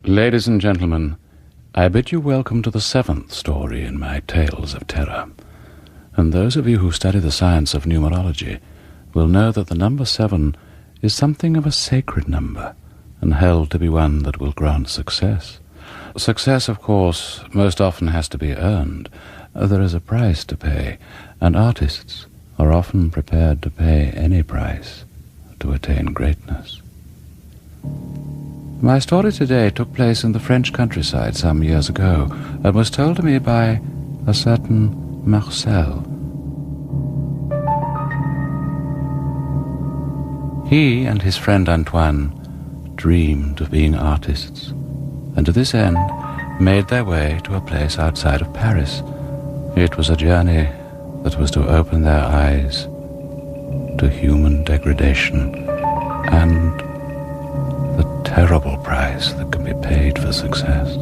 Ladies and gentlemen, I bid you welcome to the 7th story in my Tales of Terror. And those of you who study the science of numerology will know that the number 7 is something of a sacred number, and held to be one that will grant success. Success, of course, most often has to be earned. There is a price to pay, and artists are often prepared to pay any price to attain greatness. My story today took place in the French countryside some years ago, and was told to me by a certain Marcel. He and his friend Antoine dreamed of being artists, and to this end made their way to a place outside of Paris. It was a journey that was to open their eyes to human degradation and the terrible price that can be paid for success.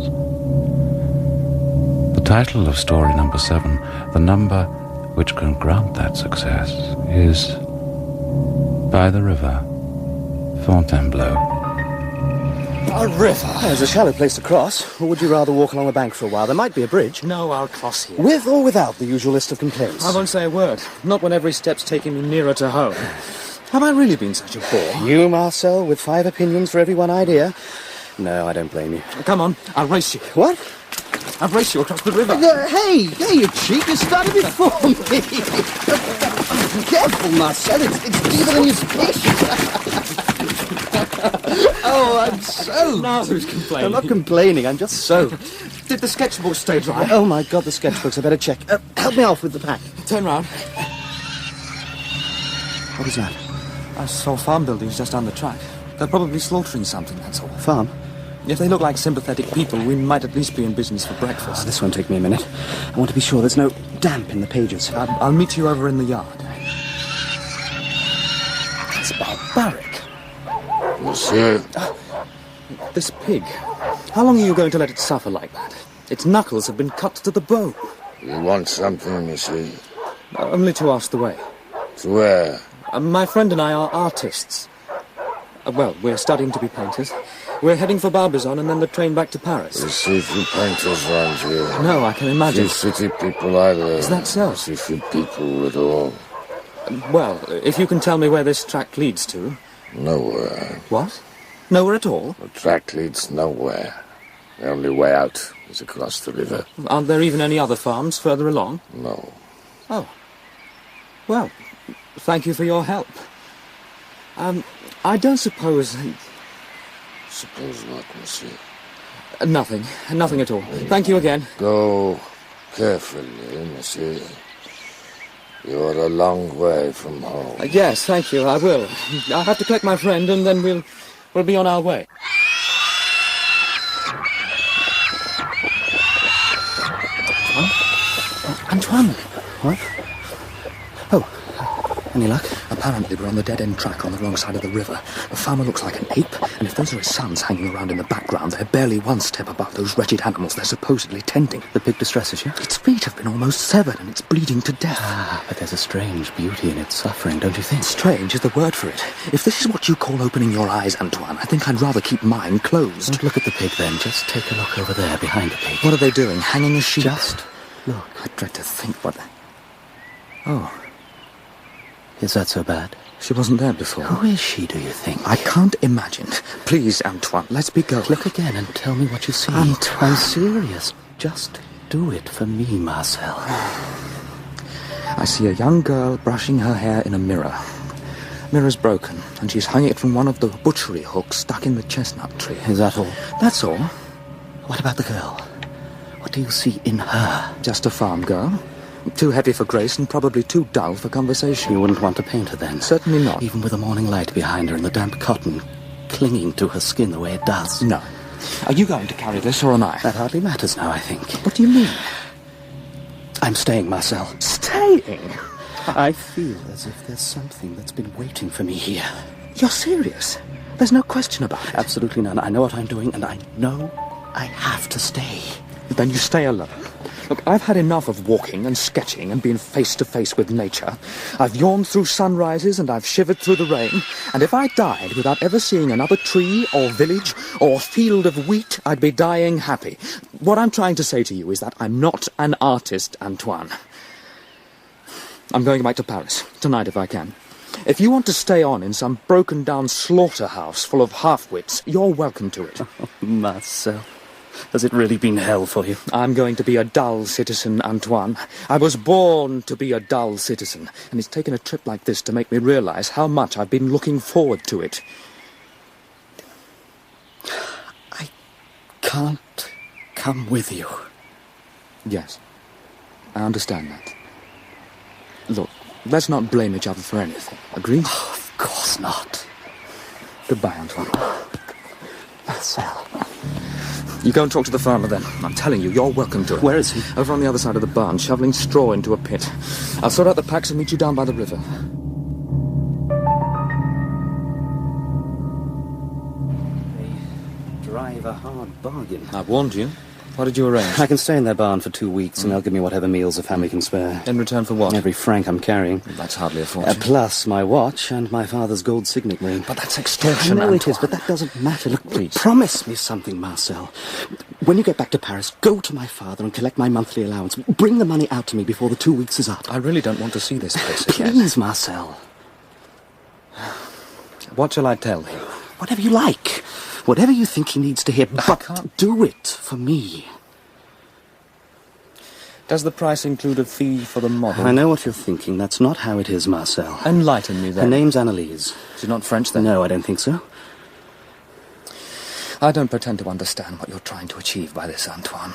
The title of story number 7, the number which can grant that success, is By the River, Fontainebleu. A river? There's a shallow place to cross. Or would you rather walk along the bank for a while? There might be a bridge. No, I'll cross here. With or without the usual list of complaints? I won't say a word. Not when every step's taking me nearer to home. Have I really been such a bore? You, Marcel, with 5 opinions for every one idea? No, I don't blame you. Come on, I'll race you. What? I'll race you across the river. Hey, you cheat. You started before me. Careful, Marcel. It's deeper than you think. Oh, I'm so... Now who's complaining? I'm not complaining, I'm just so... Did the sketchbook stay dry? Oh, my God, the sketchbooks. I better check. Help me off with the pack. Turn round. What is that? I saw farm buildings just down the track. They're probably slaughtering something, that's all. Farm? If they look like sympathetic people, we might at least be in business for breakfast. This won't take me a minute. I want to be sure there's no damp in the pages. I'll meet you over in the yard. That's barbaric. Monsieur. This pig. How long are you going to let it suffer like that? Its knuckles have been cut to the bone. You want something, monsieur? Only to ask the way. To where? My friend and I are artists. Well, we're studying to be painters. We're heading for Barbizon and then the train back to Paris. You see few painters around here. No, I can imagine. Few city people either. Is that so? See few people at all. Well, if you can tell me where this track leads to. Nowhere. What? Nowhere at all? The track leads nowhere. The only way out is across the river. Aren't there even any other farms further along? No. Oh. Well, thank you for your help. I don't suppose... Suppose what, monsieur? Nothing. Nothing at all. Thank you again. Go carefully, monsieur. You're a long way from home. Yes, thank you, I will. I'll have to collect my friend and then we'll be on our way. Antoine! What? Oh, any luck? Apparently we're on the dead-end track on the wrong side of the river. The farmer looks like an ape, and if those are his sons hanging around in the background, they're barely one step above those wretched animals they're supposedly tending. The pig distresses you? Its feet have been almost severed, and it's bleeding to death. Ah, but there's a strange beauty in its suffering, don't you think? Strange is the word for it. If this is what you call opening your eyes, Antoine, I think I'd rather keep mine closed. Don't look at the pig, then. Just take a look over there, behind the pig. What are they doing? Hanging a sheep? Just look. I dread to think what... Oh. Is that so bad? She wasn't there before. Who is she, do you think? I can't imagine. Please, Antoine, let's be going. Look again and tell me what you see. Antoine. I'm serious. Just do it for me, Marcel. I see a young girl brushing her hair in a mirror. Mirror's broken, and she's hung it from one of the butchery hooks stuck in the chestnut tree. Is that all? That's all. What about the girl? What do you see in her? Just a farm girl. Too heavy for grace and probably too dull for conversation. You wouldn't want to paint her then? Certainly not. Even with the morning light behind her and the damp cotton clinging to her skin the way it does? No. Are you going to carry this or am I? That hardly matters now, I think. What do you mean? I'm staying, Marcel. Staying? I feel as if there's something that's been waiting for me here. You're serious? There's no question about it? Absolutely none. I know what I'm doing and I know I have to stay. Then you stay alone. Look, I've had enough of walking and sketching and being face to face with nature. I've yawned through sunrises and I've shivered through the rain. And if I died without ever seeing another tree or village or field of wheat, I'd be dying happy. What I'm trying to say to you is that I'm not an artist, Antoine. I'm going back to Paris, tonight if I can. If you want to stay on in some broken-down slaughterhouse full of half-wits, you're welcome to it. Oh, Marcel, has it really been hell for you? I'm going to be a dull citizen, Antoine. I was born to be a dull citizen, and it's taken a trip like this to make me realize how much I've been looking forward to it. I can't come with you. Yes, I understand that. Look, let's not blame each other for anything. Agreed? Oh, of course not. Goodbye, Antoine. Marcel. You go and talk to the farmer then. I'm telling you, you're welcome to it. Where is he? Over on the other side of the barn, shoveling straw into a pit. I'll sort out the packs and meet you down by the river. They drive a hard bargain. I warned you. What did you arrange? I can stay in their barn for 2 weeks, and they'll give me whatever meals the family can spare. In return for what? Every franc I'm carrying. That's hardly a fortune. Plus my watch and my father's gold signet ring. But that's extortion, I know it Antoine. is, but that doesn't matter. Look, Please. promise me something, Marcel. When you get back to Paris, go to my father and collect my monthly allowance. Bring the money out to me before the 2 weeks is up. I really don't want to see this place again. Please, Marcel. What shall I tell him? Whatever you like. Whatever you think he needs to hear. But can't. do it for me. Does the price include a fee for the model? I know what you're thinking. That's not how it is, Marcel. Enlighten me then. Her name's Annalise. She's not French then? No, I don't think so. I don't pretend to understand what you're trying to achieve by this, Antoine.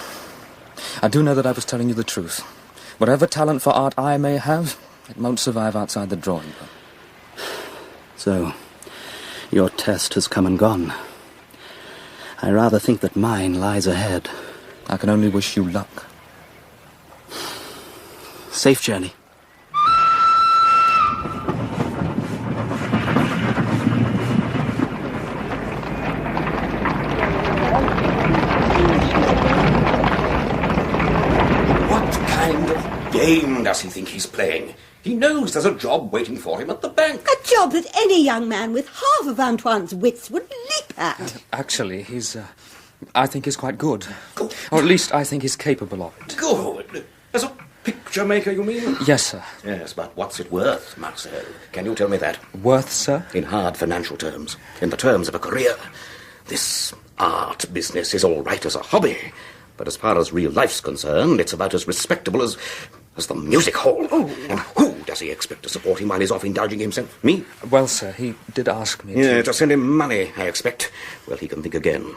I do know that I was telling you the truth. Whatever talent for art I may have, it won't survive outside the drawing room. So, your test has come and gone. I rather think that mine lies ahead. I can only wish you luck. Safe journey. What kind of game does he think he's playing? He knows there's a job waiting for him at the bank. A job that any young man with half of Antoine's wits would leap at. Actually, I think he's quite good. Good. Or at least I think he's capable of it. Good. As a picture maker, you mean? Yes, sir. Yes, but what's it worth, Marcel? Can you tell me that? Worth, sir? In hard financial terms, in the terms of a career. This art business is all right as a hobby, but as far as real life's concerned, it's about as respectable as the music hall. Oh. And who does he expect to support him while he's off indulging himself? Me? Well, sir, he did ask me To send him money, I expect. Well, he can think again.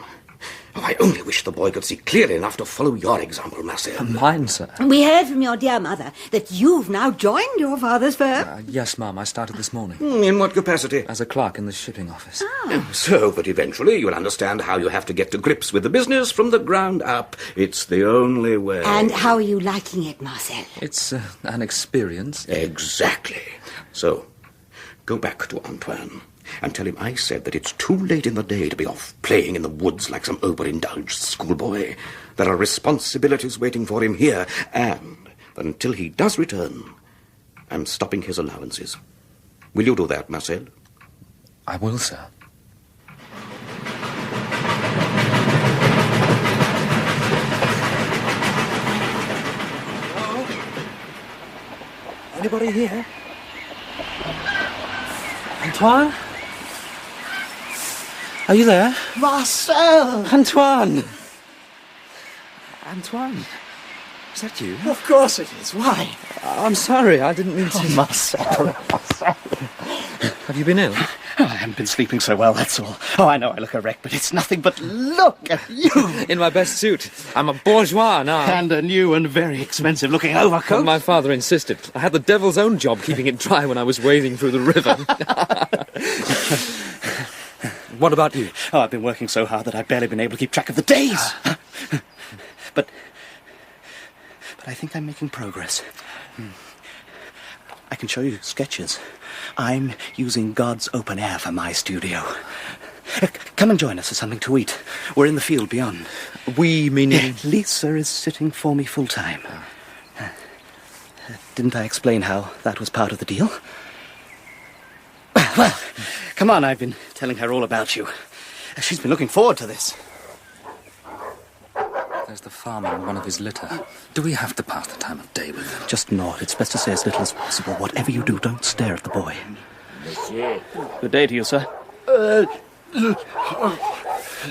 Oh, I only wish the boy could see clearly enough to follow your example, Marcel. Mine, sir. We heard from your dear mother that you've now joined your father's firm. Yes, Mum, I started this morning. In what capacity? As a clerk in the shipping office. So that eventually you'll understand how you have to get to grips with the business from the ground up. It's the only way. And how are you liking it, Marcel? It's an experience. Exactly. So, go back to Antoine and tell him I said that it's too late in the day to be off playing in the woods like some overindulged schoolboy. There are responsibilities waiting for him here, and until he does return, I'm stopping his allowances. Will you do that, Marcel? I will, sir. Anybody here? Antoine? Are you there? Marcel! Antoine! Antoine? Is that you? Of course it is. Why? I'm sorry, I didn't mean to... Oh, Marcel. Have you been ill? Oh, I haven't been sleeping so well, that's all. Oh, I know I look a wreck, but it's nothing but look at you! In my best suit. I'm a bourgeois now. And a new and very expensive-looking overcoat. My father insisted. I had the devil's own job keeping it dry when I was wading through the river. What about you? Oh, I've been working so hard that I've barely been able to keep track of the days. But I think I'm making progress. I can show you sketches. I'm using God's open air for my studio. Come and join us for something to eat. We're in the field beyond. We meaning... Lisa is sitting for me full-time. Didn't I explain how that was part of the deal? Well, come on, I've been telling her all about you. She's been looking forward to this. There's the farmer and one of his litter. Do we have to pass the time of day with them? Just nod. It's best to say as little as possible. Whatever you do, don't stare at the boy. Good day to you, sir.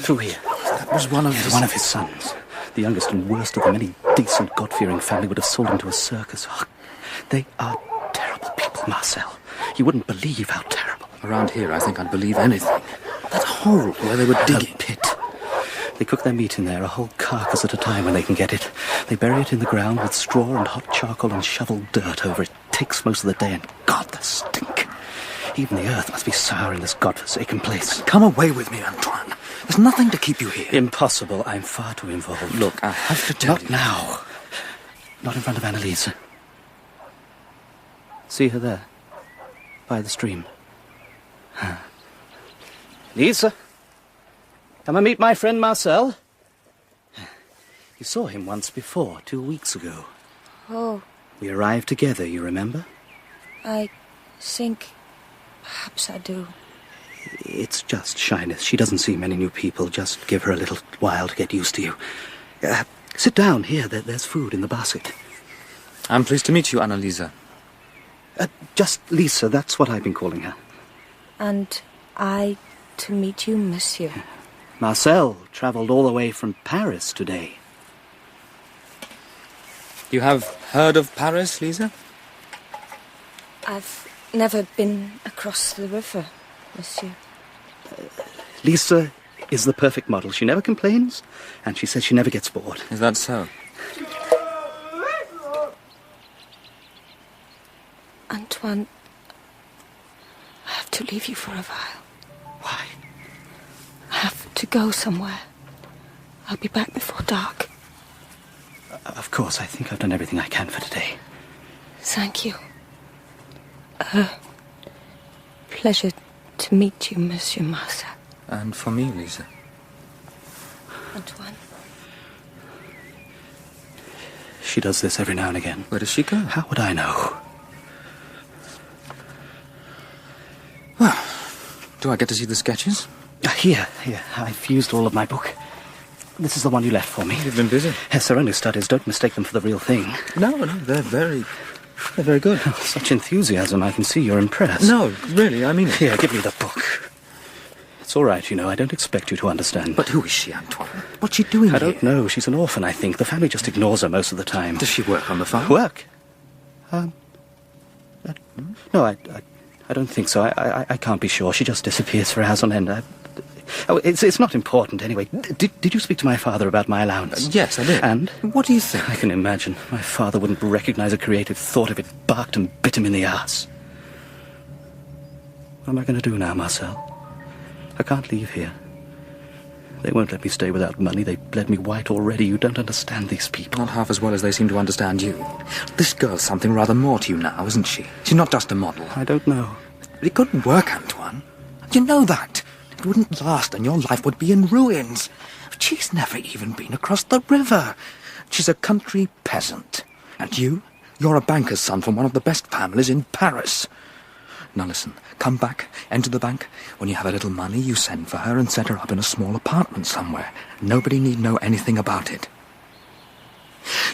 Through here. That was one of his sons. The youngest and worst of them. Any decent, God-fearing family would have sold him to a circus. Oh, they are terrible people, Marcel. You wouldn't believe how terrible. Around here, I think I'd believe anything. That hole where they were digging. A pit. They cook their meat in there, a whole carcass at a time when they can get it. They bury it in the ground with straw and hot charcoal and shovel dirt over it. Takes most of the day, and God, the stink. Even the earth must be sour in this godforsaken place. Come away with me, Antoine. There's nothing to keep you here. Impossible. I'm far too involved. Look, I have to tell you. Not now. Not in front of Annalise. See her there, by the stream. Lisa, come and meet my friend Marcel. You saw him once before, 2 weeks ago. Oh. We arrived together, you remember? I think... perhaps I do. It's just shyness. She doesn't see many new people. Just give her a little while to get used to you. Sit down here. There's food in the basket. I'm pleased to meet you, Annalisa. Just Lisa, that's what I've been calling her. And I to meet you, monsieur. Marcel travelled all the way from Paris today. You have heard of Paris, Lisa? I've never been across the river, monsieur. Lisa is the perfect model. She never complains, and she says she never gets bored. Is that so? Antoine, I have to leave you for a while. Why? I have to go somewhere. I'll be back before dark. Of course, I think I've done everything I can for today. Thank you. Pleasure to meet you, Monsieur Marcel. And for me, Lisa. Antoine. She does this every now and again. Where does she go? How would I know? Well, do I get to see the sketches? Here. I've used all of my book. This is the one you left for me. You've been busy. Yes, they're only studies. Don't mistake them for the real thing. No, they're very good. Oh, such enthusiasm. I can see you're impressed. No, really, I mean it. Here, give me the book. It's all right, you know. I don't expect you to understand. But who is she, Antoine? What's she doing here? I don't know. She's an orphan, I think. The family just ignores her most of the time. Does she work on the farm? Work? No, I don't think so. I can't be sure. She just disappears for hours on end. It's not important anyway. Did you speak to my father about my allowance? Yes, I did. And? What do you think? I can imagine. My father wouldn't recognize a creative thought if it barked and bit him in the arse. What am I going to do now, Marcel? I can't leave here. They won't let me stay without money. They've bled me white already. You don't understand these people. Not half as well as they seem to understand you. This girl's something rather more to you now, isn't she? She's not just a model. I don't know. But it couldn't work, Antoine. You know that. It wouldn't last, and your life would be in ruins. She's never even been across the river. She's a country peasant. And you're a banker's son from one of the best families in Paris. Now listen, come back, enter the bank. When you have a little money, you send for her and set her up in a small apartment somewhere. Nobody need know anything about it.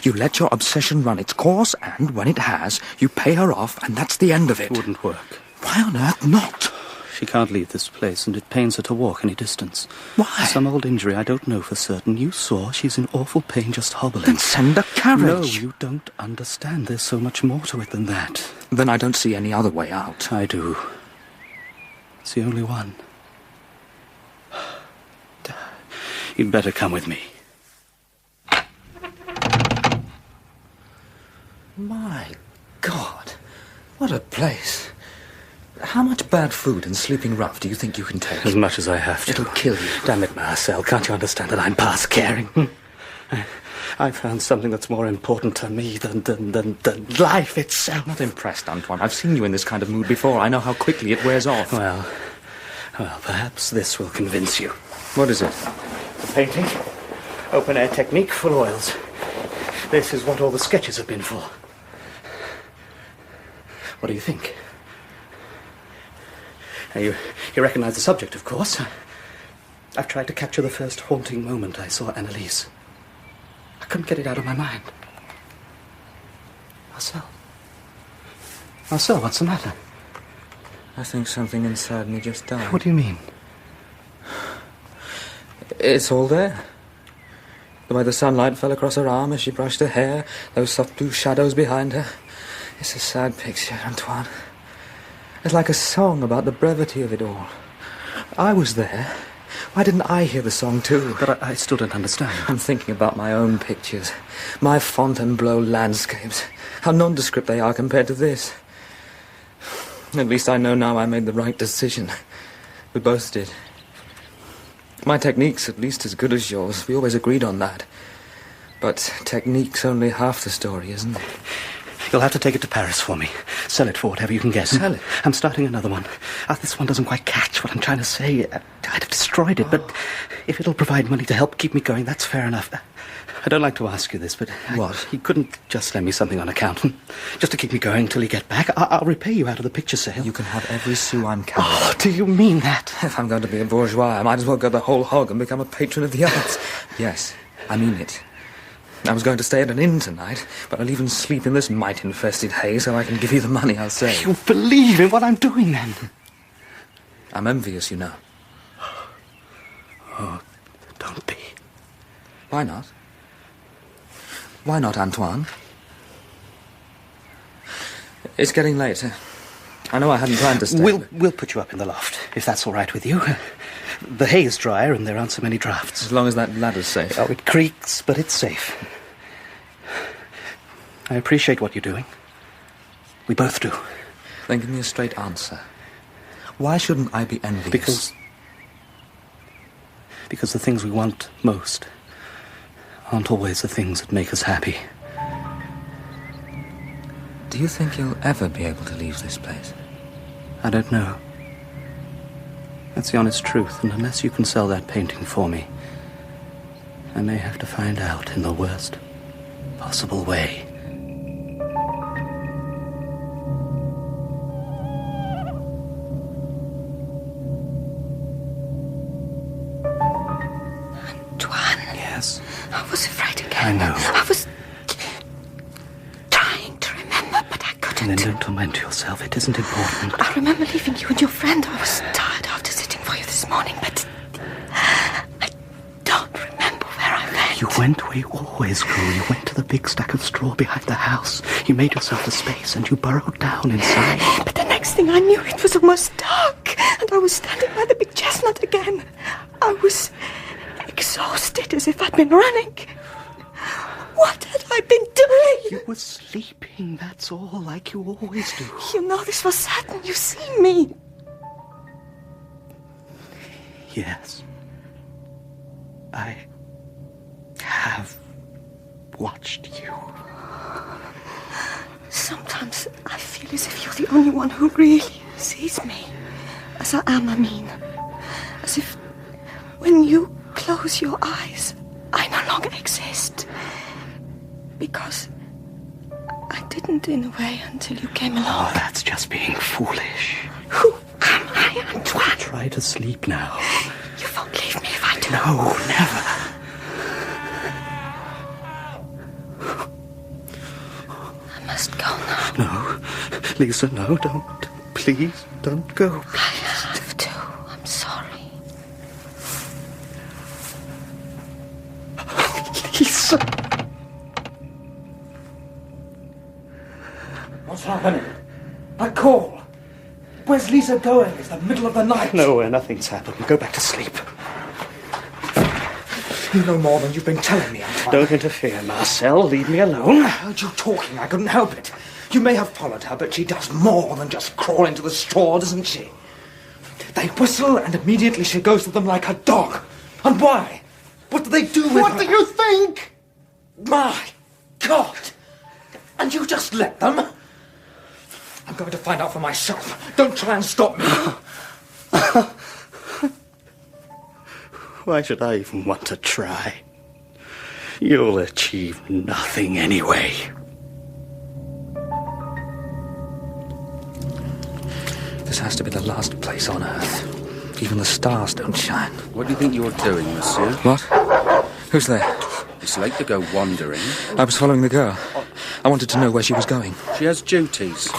You let your obsession run its course, and when it has, you pay her off, and that's the end of it. It wouldn't work. Why on earth not? She can't leave this place, and it pains her to walk any distance. Why? Some old injury, I don't know for certain. You saw she's in awful pain just hobbling. Then send a carriage. No, you don't understand. There's so much more to it than that. Then I don't see any other way out. I do. It's the only one. You'd better come with me. My God, what a place. How much bad food and sleeping rough do you think you can take? As much as I have to. It'll kill you. Damn it, Marcel, can't you understand that I'm past caring? I found something that's more important to me than life itself. Not impressed, Antoine. I've seen you in this kind of mood before. I know how quickly it wears off. Well, Well, perhaps this will convince you. What is it? The painting. Open-air technique, full oils. This is what all the sketches have been for. What do you think? Now, you recognize the subject, of course. I've tried to capture the first haunting moment I saw Annalise. I couldn't get it out of my mind. Marcel, what's the matter? I think something inside me just died. What do you mean? It's all there. The way the sunlight fell across her arm as she brushed her hair, those soft blue shadows behind her. It's a sad picture, Antoine. It's like a song about the brevity of it all. I was there. Why didn't I hear the song too? But I still don't understand. I'm thinking about my own pictures. My Fontainebleu landscapes. How nondescript they are compared to this. At least I know now I made the right decision. We both did. My technique's at least as good as yours. We always agreed on that. But technique's only half the story, isn't it? You'll have to take it to Paris for me. Sell it for whatever you can get. Sell it? I'm starting another one. This one doesn't quite catch what I'm trying to say. I'd have destroyed it, but if it'll provide money to help keep me going, that's fair enough. I don't like to ask you this, but... What? He couldn't just lend me something on account. Just to keep me going till he get back. I'll repay you out of the picture sale. You can have every sou I'm carrying. Oh, do you mean that? If I'm going to be a bourgeois, I might as well go the whole hog and become a patron of the arts. Yes, I mean it. I was going to stay at an inn tonight, but I'll even sleep in this mite-infested hay so I can give you the money I'll save. You believe in what I'm doing, then? I'm envious, you know. Oh, don't be. Why not? Why not, Antoine? It's getting late. I know I hadn't planned to stay. We'll put you up in the loft, if that's all right with you. The hay is drier and there aren't so many drafts. As long as that ladder's safe. Oh, it creaks, but it's safe. I appreciate what you're doing. We both do. Then give me a straight answer. Why shouldn't I be envious? Because the things we want most aren't always the things that make us happy. Do you think you'll ever be able to leave this place? I don't know. That's the honest truth, and unless you can sell that painting for me, I may have to find out in the worst possible way. Antoine. Yes? I was afraid again. I know. I was trying to remember, but I couldn't. And then don't torment yourself. It isn't important. I remember leaving you and your friend. I was tired after sitting for you this morning, but I don't remember where I went. You went where you always go. You went to the big stack of straw behind the house. You made yourself a space and you burrowed down inside. But the next thing I knew, it was almost dark, and I was standing by the big chestnut again. I was exhausted, as if I'd been running. What had I been doing? You were sleeping, that's all, like you always do. You know this was certain. You see me. Yes. I have watched you. Sometimes I feel as if you're the only one who really sees me. As I am, I mean. As if when you close your eyes, I no longer exist. Because I didn't in a way until you came along. Oh, that's just being foolish. Who am I, Antoine? Try to sleep now. You won't leave me if I do. No, never. I must go now. No, Lisa, no, don't. Please, don't go. I have to. I'm sorry. Lisa! What's happening? A call. Where's Lisa going? It's the middle of the night. Nowhere, nothing's happened. Go back to sleep. You know more than you've been telling me, Antoine. Don't interfere, Marcel. Leave me alone. I heard you talking. I couldn't help it. You may have followed her, but she does more than just crawl into the straw, doesn't she? They whistle, and immediately she goes to them like a dog. And why? What do they do with her? What do you think? My God! And you just let them? I'm going to find out for myself. Don't try and stop me. Why should I even want to try? You'll achieve nothing anyway. This has to be the last place on Earth. Even the stars don't shine. What do you think you're doing, monsieur? What? Who's there? It's late to go wandering. I was following the girl. I wanted to know where she was going. She has duties.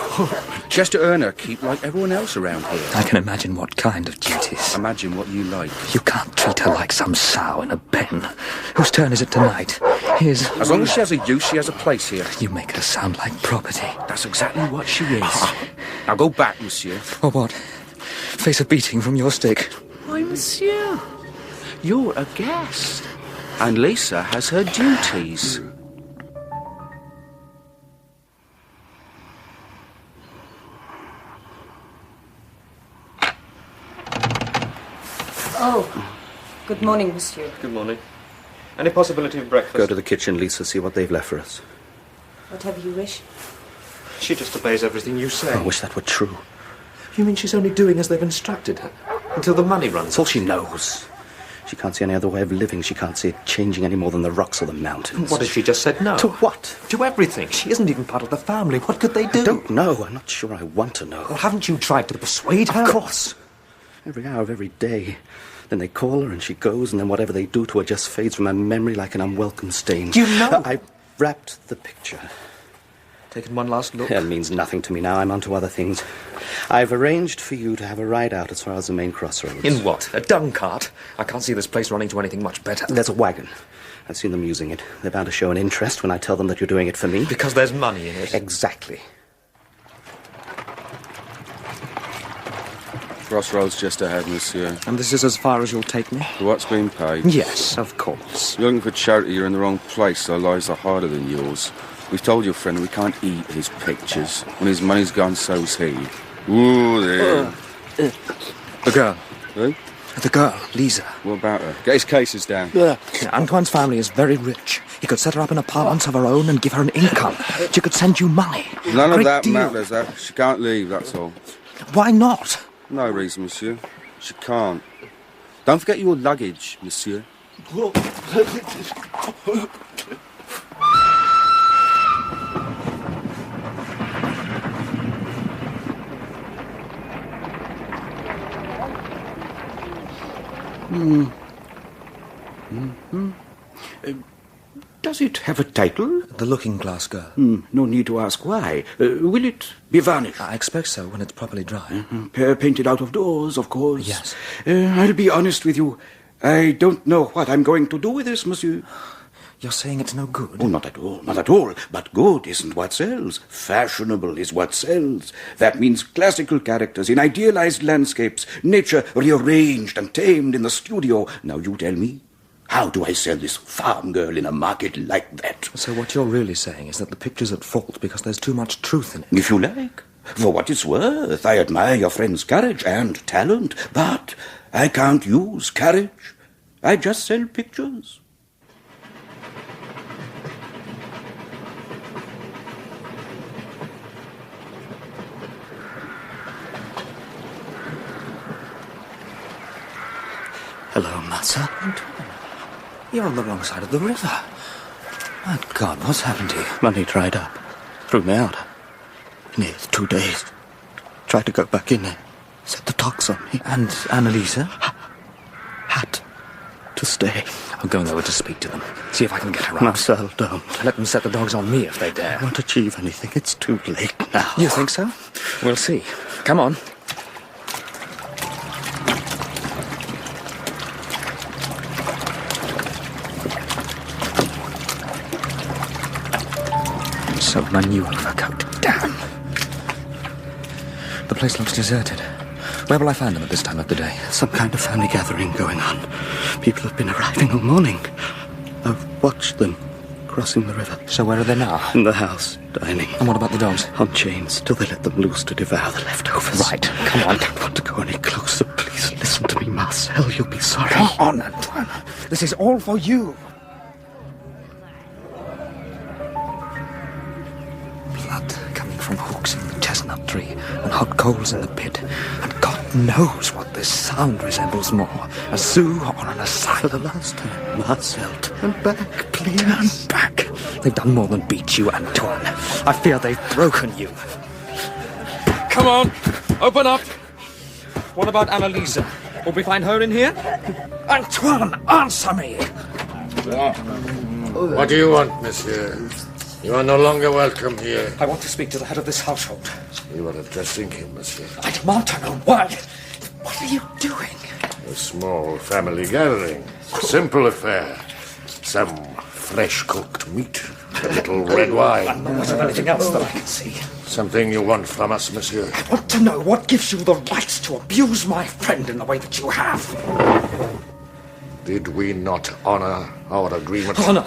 She has to earn her keep like everyone else around here. I can imagine what kind of duties. Imagine what you like. You can't treat her like some sow in a pen. Whose turn is it tonight? His. As long as she has a use, she has a place here. You make her sound like property. That's exactly what she is. Now go back, monsieur. Or what? Face a beating from your stick. Why, monsieur? You're a guest. And Lisa has her duties. Oh, good morning, monsieur. Good morning. Any possibility of breakfast? Go to the kitchen, Lisa, see what they've left for us. Whatever you wish. She just obeys everything you say. I wish that were true. You mean she's only doing as they've instructed her? Until the money runs? That's all she knows. She can't see any other way of living. She can't see it changing any more than the rocks or the mountains. What if she just said no? To what? To everything. She isn't even part of the family. What could they do? I don't know. I'm not sure I want to know. Well, haven't you tried to persuade her? Of course. Every hour of every day. Then they call her and she goes, and then whatever they do to her just fades from her memory like an unwelcome stain. You know... I wrapped the picture. Taken one last look? It means nothing to me now. I'm on to other things. I've arranged for you to have a ride out as far as the main crossroads. In what? A dung cart? I can't see this place running to anything much better. There's a wagon. I've seen them using it. They're bound to show an interest when I tell them that you're doing it for me. Because there's money in it. Exactly. Crossroads just ahead, monsieur. And this is as far as you'll take me? For what's been paid? Yes, of course. You're looking for charity, you're in the wrong place. So lives are harder than yours. We've told your friend we can't eat his pictures. When his money's gone, so's he. Ooh, there. The girl. Who? The girl, Lisa. What about her? Get his cases down. Antoine's family is very rich. He could set her up in apartments of her own and give her an income. She could send you money. None of Great that deal. matters. She can't leave, that's all. Why not? No reason, monsieur. She can't. Don't forget your luggage, monsieur. Does it have a title? The Looking Glass Girl. No need to ask why. Will it be varnished? I expect so when it's properly dry. Painted out of doors, of course. Yes. I'll be honest with you. I don't know what I'm going to do with this, monsieur. You're saying it's no good? Oh, not at all, not at all. But good isn't what sells. Fashionable is what sells. That means classical characters in idealized landscapes, nature rearranged and tamed in the studio. Now you tell me, how do I sell this farm girl in a market like that? So what you're really saying is that the picture's at fault because there's too much truth in it? If you like. For what it's worth, I admire your friend's courage and talent, but I can't use courage. I just sell pictures. Hello, Matza. You're on the wrong side of the river. My God, what's happened to you? Money dried up. Threw me out. Near 2 days. Tried to go back in there. Set the dogs on me. And Annalisa? Had to stay. I'm going over to speak to them. See if I can get her out. Marcel, don't. Let them set the dogs on me if they dare. I won't achieve anything. It's too late now. You think so? We'll see. Come on. So my new overcoat. Damn. The place looks deserted. Where will I find them at this time of the day? Some kind of family gathering going on. People have been arriving all morning. I've watched them crossing the river. So where are they now? In the house, dining. And what about the dogs? On chains, till they let them loose to devour the leftovers. Right, come on. I don't want to go any closer. Please listen to me, Marcel. You'll be sorry. Come on, Antoine. This is all for you. Blood coming from hooks in the chestnut tree and hot coals in the pit. And God God knows what this sound resembles more, a zoo or an asylum. For the last time, Marcel. Turn back, please. Turn back. They've done more than beat you, Antoine. I fear they've broken you. Come on, open up. What about Annalisa? Will we find her in here? Antoine, answer me! What do you want, monsieur? You are no longer welcome here. I want to speak to the head of this household. You are addressing him, monsieur. I demand to know why. What are you doing? A small family gathering. Simple affair. Some fresh-cooked meat. A little red wine. And not much of anything else that I can see. Something you want from us, monsieur? I want to know what gives you the right to abuse my friend in the way that you have. Did we not honor our agreement? Honor?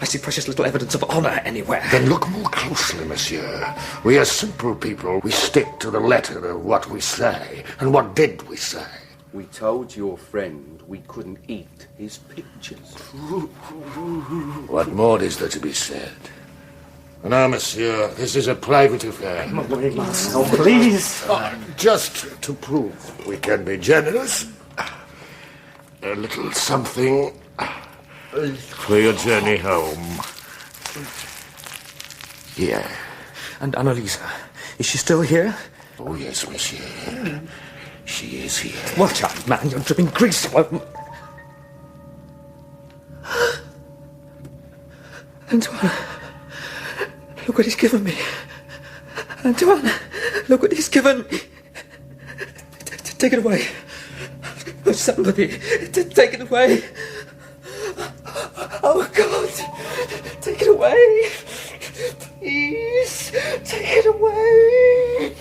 I see precious little evidence of honor anywhere. Then look more closely, monsieur. We are simple people. We stick to the letter of what we say. And what did we say? We told your friend we couldn't eat his pictures. What more is there to be said? Now, monsieur, this is a private affair. Marcel, please. Just to prove we can be generous, a little something for your journey home. Here. And Annalisa, is she still here? Oh, yes, monsieur. She is here. Watch out, man, you're dripping grease. Antoine, look what he's given me. Antoine, look what he's given me. Take it away. Oh, somebody, take it away. Oh, God, take it away. Please, take it away.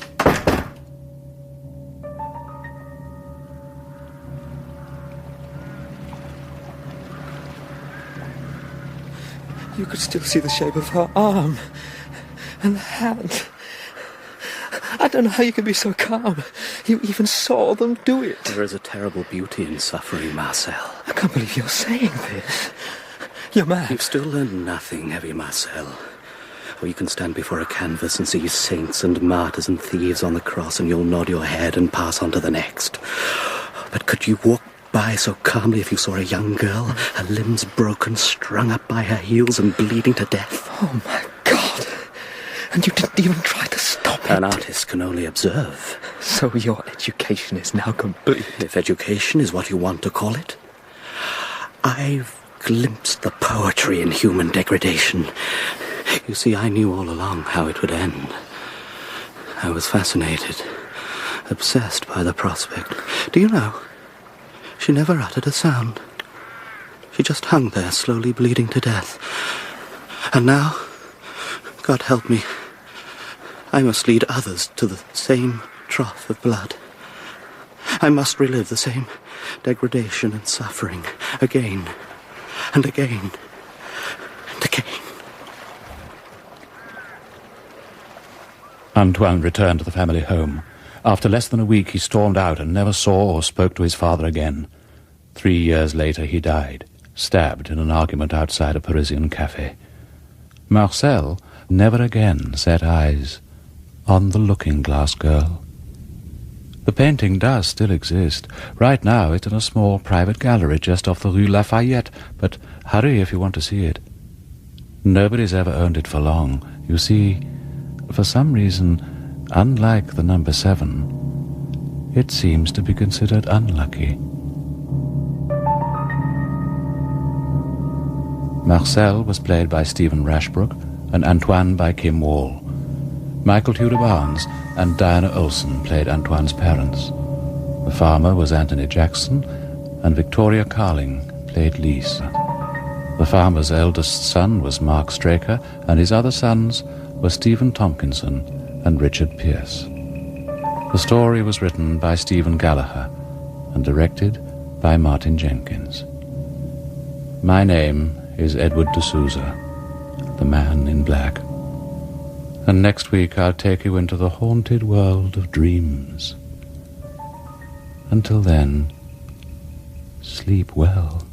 You could still see the shape of her arm and the hand. I don't know how you can be so calm. You even saw them do it. There is a terrible beauty in suffering, Marcel. I can't believe you're saying this. You're mad. You've still learned nothing, have you, Marcel? Or you can stand before a canvas and see saints and martyrs and thieves on the cross, and you'll nod your head and pass on to the next. But could you walk by so calmly if you saw a young girl, her limbs broken, strung up by her heels and bleeding to death? Oh, my God. And you didn't even try to stop it. An artist can only observe. So your education is now complete. If education is what you want to call it. I've glimpsed the poetry in human degradation. You see, I knew all along how it would end. I was fascinated, obsessed by the prospect. Do you know, she never uttered a sound. She just hung there, slowly bleeding to death. And now, God help me, I must lead others to the same trough of blood. I must relive the same degradation and suffering again and again and again. Antoine returned to the family home. After less than a week, he stormed out and never saw or spoke to his father again. 3 years later, he died, stabbed in an argument outside a Parisian cafe. Marcel never again set eyes on the looking-glass girl. The painting does still exist. Right now, it's in a small private gallery just off the Rue Lafayette, but hurry if you want to see it. Nobody's ever owned it for long. You see, for some reason, unlike the number 7, it seems to be considered unlucky. Marcel was played by Stephen Rushbrook and Antoine by Kim Wall. Michael Tudor Barnes and Dianne Olson played Antoine's parents. The farmer was Anthony Jackson, and Victoria Carling played Lise. The farmer's eldest son was Mark Straker, and his other sons were Stephen Tomkinson and Richard Pierce. The story was written by Stephen Gallagher and directed by Martin Jenkins. My name is Edward de Sousa, the man in black. And next week I'll take you into the haunted world of dreams. Until then, sleep well.